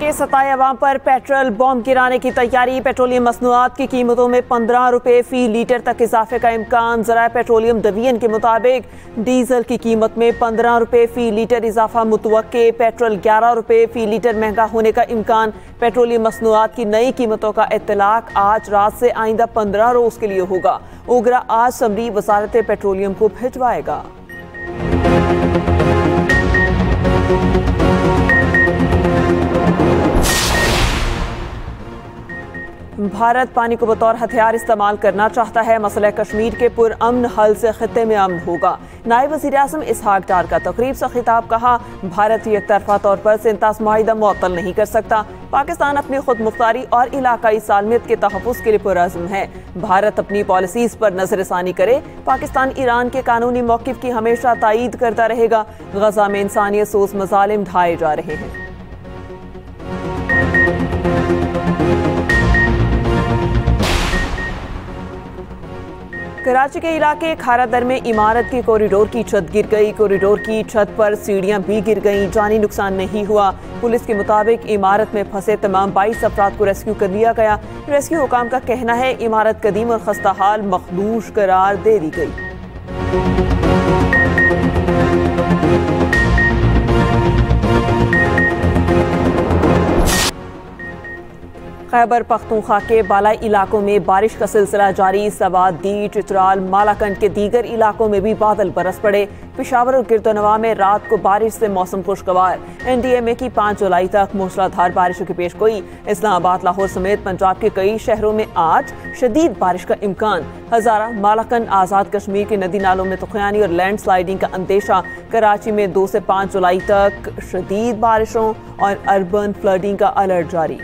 के सताए अवाम पर पेट्रोल बॉम्ब गिराने की तैयारी। पेट्रोलियम मसनूआत की कीमतों में 15 रुपये फी लीटर तक इजाफे का इम्कान। ज़राए पेट्रोलियम डिवीजन के मुताबिक डीजल की कीमत में 15 रुपये फी लीटर इजाफा मुतवक्के। पेट्रोल 11 रुपये फी लीटर महंगा होने का इम्कान। पेट्रोलियम मसनूआत की नई कीमतों का इत्तलाक आज रात से आइंदा 15 रोज के लिए होगा। ओगरा आज समरी वजारत पेट्रोलियम को भिजवाएगा। भारत पानी को बतौर हथियार इस्तेमाल करना चाहता है। मसला कश्मीर के पुरअमन हल से खित्ते में अमन होगा। नायब वज़ीर आज़म इसहाक डार का तकरीब से खिताब। कहा, भारत एक तरफा तौर पर सेंतास माहिदा मुअत्तल नहीं कर सकता। पाकिस्तान अपनी खुद मुख्तारी और इलाकाई सालमियत के तहफ़्फ़ुज़ के लिए पुरअज़्म है। भारत अपनी पॉलिसीज़ पर नज़रसानी करे। पाकिस्तान ईरान के कानूनी मौक़िफ़ की हमेशा तायीद करता रहेगा। गज़ा में इंसानियत सोज़ मज़ालिम ढाए जा रहे हैं। कराची के इलाके खारादर में इमारत की कॉरिडोर की छत गिर गई। कॉरिडोर की छत पर सीढ़ियां भी गिर गईं। जानी नुकसान नहीं हुआ। पुलिस के मुताबिक इमारत में फंसे तमाम 22 अफराद को रेस्क्यू कर लिया गया। रेस्क्यू हुकाम का कहना है इमारत कदीम और खस्ता हाल मखदूश करार दे दी गई। खैबर पख्तूनख्वा के बालाई इलाकों में बारिश का सिलसिला जारी। सवादी, चित्राल, मालाकंड के दीगर इलाकों में भी बादल बरस पड़े। पेशावर और गिरदोनवा में रात को बारिश से मौसम खुशगवार। NDMA की 5 जुलाई तक मूसलाधार बारिशों की पेशगोई। इस्लामाबाद, लाहौर समेत पंजाब के कई शहरों में आज शदीद बारिश का इम्कान। हजारा, मालाकंड, आज़ाद कश्मीर के नदी नालों में तुफानी और लैंड स्लाइडिंग का अंदेशा। कराची में 2 से 5 जुलाई तक शदीद बारिशों और अर्बन फ्लडिंग का अलर्ट जारी।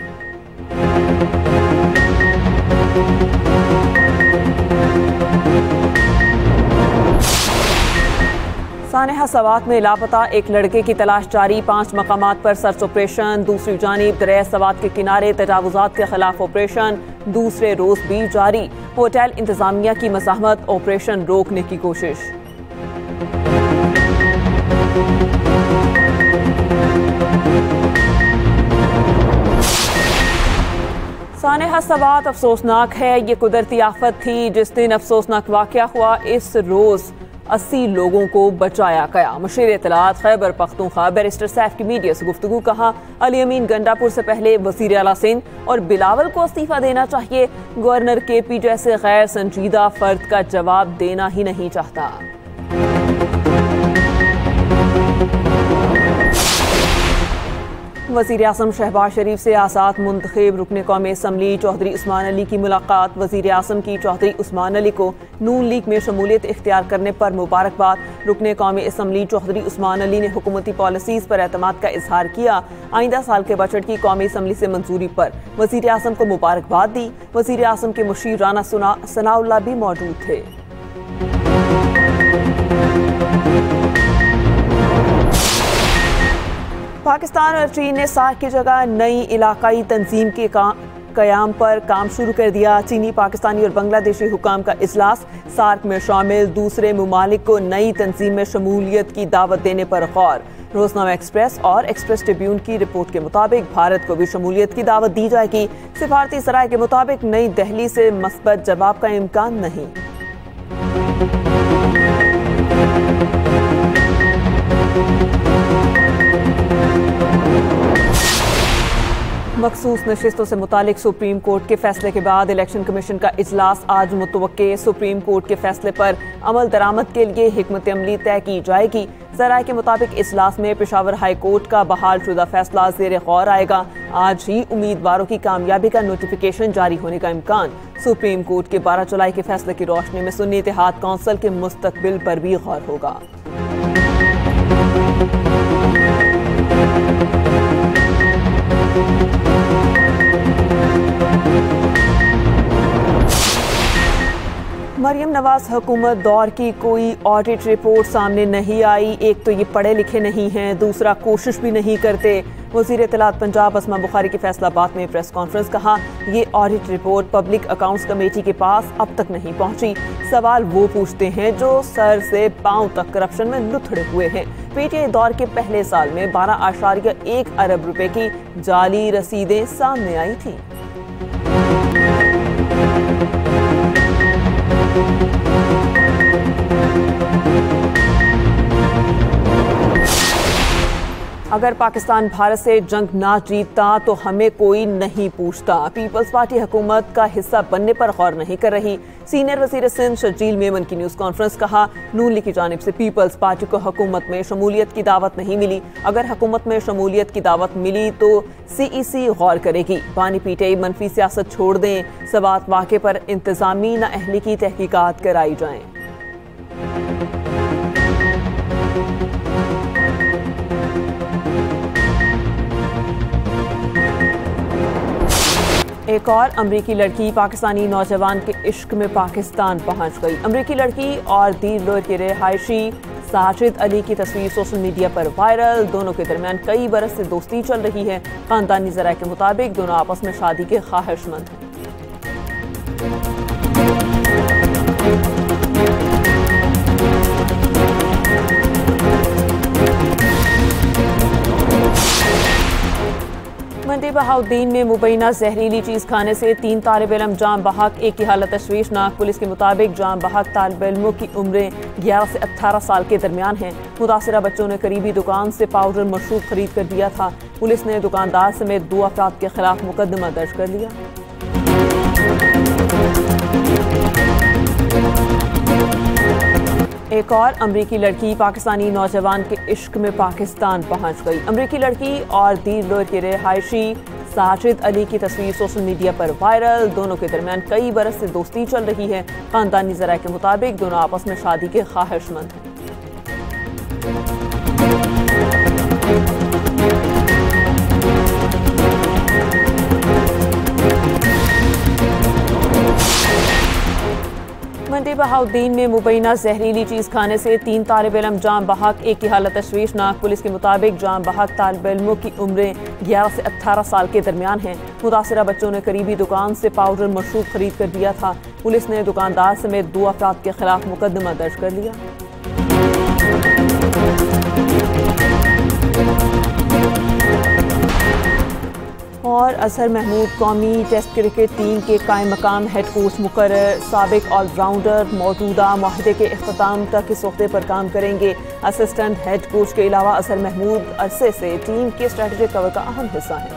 सानेहा सवात में लापता एक लड़के की तलाश जारी। 5 मकामात पर सर्च ऑपरेशन। दूसरी जानिब दरिया सवात के किनारे तजावुजात के खिलाफ ऑपरेशन दूसरे रोज भी जारी। होटल इंतजामिया की मज़ाहमत, ऑपरेशन रोकने की कोशिश। सानेहा सवात अफसोसनाक है। ये कुदरती आफत थी जिस दिन अफसोसनाक वाक़या हुआ। इस रोज 80 लोगों को बचाया गया। मुशीर इत्तलात खैबर पख्तूनख्वा बैरिस्टर सैफ की मीडिया से गुफ्तगू। कहा, अली अमीन गंडापुर से पहले वज़ीर आला सिंध और बिलावल को इस्तीफा देना चाहिए। गवर्नर KP जैसे गैर संजीदा फर्द का जवाब देना ही नहीं चाहता। वज़ीर आज़म शहबाज शरीफ से आज़ाद मुंतखब रुकन कौमी असम्बली चौधरी उस्मान अली की मुलाकात। वज़ीर आज़म की चौधरी उस्मान अली को नून लीग में शमूलियत इख्तियार करने पर मुबारकबाद। रुकन कौमी असम्बली चौधरी उस्मान अली ने हुकूमती पॉलिसीज़ पर एतमाद का इजहार किया। आइंदा साल के बजट की कौमी असम्बली से मंजूरी पर वज़ीर आज़म को मुबारकबाद दी। वज़ीर आज़म के मुशीर राना सनाउल्लाह भी मौजूद थे। पाकिस्तान और चीन ने सार्क की जगह नई इलाकाई तंजीम के कयाम पर काम शुरू कर दिया। चीनी, पाकिस्तानी और बांग्लादेशी हुकाम का इजलास। सार्क में शामिल दूसरे ममालिक को नई तंजीम में शमूलियत की दावत देने पर गौर। रोजनामा एक्सप्रेस और एक्सप्रेस ट्रिब्यून की रिपोर्ट के मुताबिक भारत को भी शमूलियत की दावत दी जाएगी। सिफारती सराय के मुताबिक नई दिल्ली से मस्बत जवाब का इम्कान नहीं। मखसूस नशिस्तों से मुतालिक सुप्रीम कोर्ट के फैसले के बाद इलेक्शन कमीशन का इजलास आज मुतवक्के। सुप्रीम कोर्ट के फैसले पर अमल दरामद के लिए हिकमत अमली तय की जाएगी। ज़राए के मुताबिक इजलास में पेशावर हाई कोर्ट का बहाल शुदा फैसला ज़ेर गौर आएगा। आज ही उम्मीदवारों की कामयाबी का नोटिफिकेशन जारी होने का इम्कान। सुप्रीम कोर्ट के 12 जुलाई के फैसले की रोशनी में सुन्नी इत्तेहाद कौंसिल के मुस्तकबिल पर भी गौर होगा। मरियम नवाज हुकूमत दौर की कोई ऑडिट रिपोर्ट सामने नहीं आई। एक तो ये पढ़े लिखे नहीं हैं, दूसरा कोशिश भी नहीं करते। वज़ीर इत्तलात पंजाब अस्मा बुखारी की फैसलाबाद में प्रेस कॉन्फ्रेंस, कहा ये audit report public accounts committee के पास अब तक नहीं पहुंची। सवाल वो पूछते हैं जो सर से पांव तक करप्शन में लुथड़े हुए हैं। पीटीआई दौर के पहले साल में 12.1 अरब रुपए की जाली रसीदें सामने आई थी। अगर पाकिस्तान भारत से जंग ना जीतता तो हमें कोई नहीं पूछता। पीपल्स पार्टी हुकूमत का हिस्सा बनने पर गौर नहीं कर रही। सीनियर वजीर सिंध शर्जील मेमन की न्यूज़ कॉन्फ्रेंस, कहा नून लीग की जानिब से पीपल्स पार्टी को हुकूमत में शमूलियत की दावत नहीं मिली। अगर हुकूमत में शमूलियत की दावत मिली तो CEC गौर करेगी। बानी पीटीआई मनफी सियासत छोड़ दें। सवात वाक़े पर इंतजामी नाअहली की तहकीकात कराई जाएं। एक और अमरीकी लड़की पाकिस्तानी नौजवान के इश्क में पाकिस्तान पहुंच गई। अमरीकी लड़की और दीर लोर के रिहायशी साजिद अली की तस्वीर सोशल मीडिया पर वायरल। दोनों के दरमियान कई बरस से दोस्ती चल रही है। खानदानी ज़राए के मुताबिक दोनों आपस में शादी के ख्वाहिशमंद हैं। मंडी बहाउद्दीन में मुबैना जहरीली चीज़ खाने से 3 तालिब इल्म जाम बहक, एक की हालत तशवीशनाक। पुलिस के मुताबिक जाम बहक तालिब इल्मों की उम्रें 11 से 18 साल के दरमियान हैं। मुतासिरा बच्चों ने करीबी दुकान से पाउडर मशरूब खरीद कर दिया था। पुलिस ने दुकानदार समेत 2 अफराद के खिलाफ मुकदमा दर्ज कर लिया। एक और अमरीकी लड़की पाकिस्तानी नौजवान के इश्क में पाकिस्तान पहुंच गई। अमरीकी लड़की और दीर लोर के रिहायशी साजिद अली की तस्वीर सोशल मीडिया पर वायरल। दोनों के दरमियान कई बरस से दोस्ती चल रही है। खानदानी ज़राए के मुताबिक दोनों आपस में शादी के ख्वाहिशमंद हैं। मंडी बहाउद्दीन में मुबैना जहरीली चीज़ खाने से 3 तालिब इल्म जाम बहक, एक की हालत तशवीशनाक। पुलिस के मुताबिक जाम बहक तालिब इल्मों की उम्रें 11 से 18 साल के दरमियान हैं। मुतासिरा बच्चों ने करीबी दुकान से पाउडर मशरूब खरीद कर दिया था। पुलिस ने दुकानदार समेत 2 अफराद के खिलाफ मुकदमा दर्ज कर लिया। और अजहर महमूद कौमी टेस्ट क्रिकेट टीम के कायम मकाम हेड कोच मुकर्रर। साबिक ऑलराउंडर मौजूदा माहदे के इख्तिताम तक इस ओहदे पर काम करेंगे। असिस्टेंट हेड कोच के अलावा अजहर महमूद अरसे से टीम के स्ट्रेटेजिक कवर का अहम हिस्सा हैं।